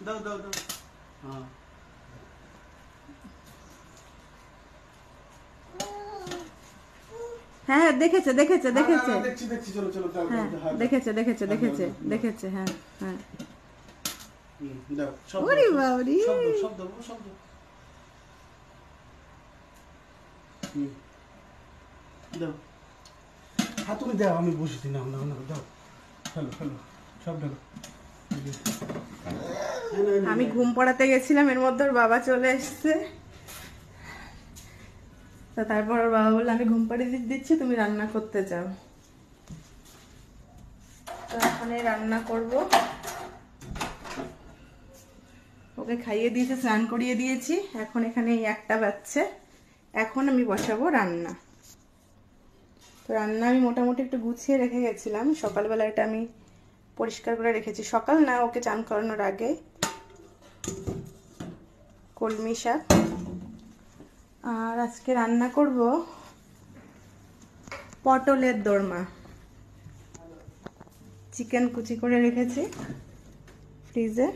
দাও দাও দাও। হ্যাঁ হ্যাঁ দেখেছে দেখেছে দেখেছে দেখছি দেখছি, চলো চলো দাও হ্যাঁ দাও। দেখেছে দেখেছে দেখেছে দেখেছে হ্যাঁ হ্যাঁ। দাও সব ওরে বাবারে, শব্দ শব্দ শব্দ। দাও হ্যাঁ তুমি দাও, আমি বসে নাও নাও নাও দাও। হ্যালো হ্যালো সব ঢালো। আমি ঘুম পড়াতে গেছিলাম, এর মধ্যে ওর বাবা চলে এসছে। তো তারপর ওর বাবা বললো আমি ঘুম পাড়িয়ে দিচ্ছি, তুমি রান্না করতে চাও। তো এখন রান্না করব। ওকে খাইয়ে দিয়েছে, স্নান করিয়ে দিয়েছি। এখন এখানে 1টা বাজছে, এখন আমি বসাবো রান্না। তো রান্না আমি মোটামুটি একটু গুছিয়ে রেখে গেছিলাম, সকালবেলা এটা আমি পরিষ্কার করে রেখেছি। সকাল না, ওকে চান করানোর আগে। কলমি শাক, আর আজকে রান্না করব পটলের দোরমা। চিকেন কুচি করে রেখেছি ফ্রিজে,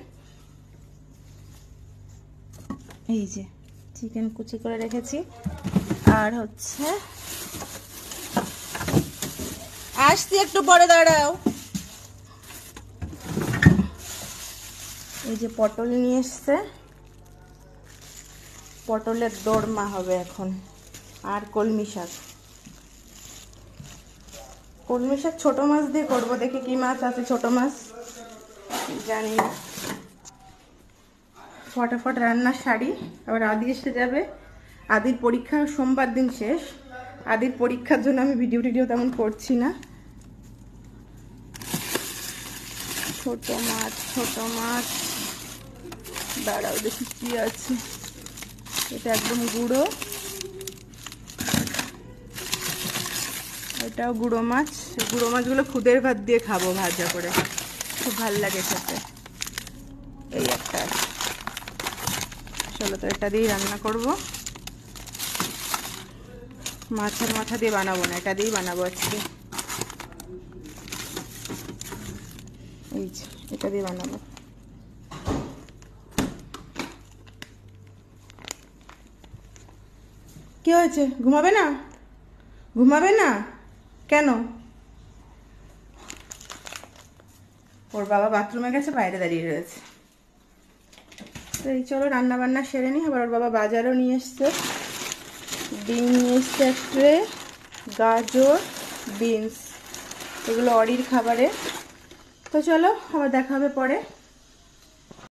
এই যে চিকেন কুচি করে রেখেছি। আর হচ্ছে আসছি, একটু পরে দাঁড়াও। এই যে পটল নিয়ে এসছে, পটলের দোরমা হবে এখন। আর কলমি শাক, কলমি শাক ছোট মাছ দিয়ে করবো। দেখি কি মাছ আছে, ছোট মাছ জানি না। ফটাফট রান্না সারি, আবার আদি এসে যাবে। আদির পরীক্ষা সোমবার দিন শেষ। আদির পরীক্ষার জন্য আমি ভিডিও টিডিও তেমন করছি না। ছোট মাছ ছোট মাছ, দাঁড়াও দেখি কি আছে। এটা একদম গুঁড়ো, এটাও গুঁড়ো মাছ। গুঁড়ো মাছগুলো খুদের ভাত দিয়ে খাবো ভাজা করে, খুব ভালো লাগে খেতে। এই একটা আছে, চলো তো এটা দিয়েই রান্না করব। মাছের মাথা দিয়ে বানাবো না, এটা দিয়েই বানাবো আজকে। এই যে এটা দিয়ে বানাবো। কি হয়েছে, ঘুমাবে না? ঘুমাবে না কেন? ওর বাবা বাথরুমে গেছে, বাইরে দাঁড়িয়ে রয়েছে। তো এই চলো রান্না বান্না সেরে নিই। আবার ওর বাবা বাজারও নিয়ে এসছে, ডিম নিয়ে এসছে এক ট্রে, গাজর, বিনস, এগুলো অরির খাবারে। তো চলো আবার দেখা হবে পরে।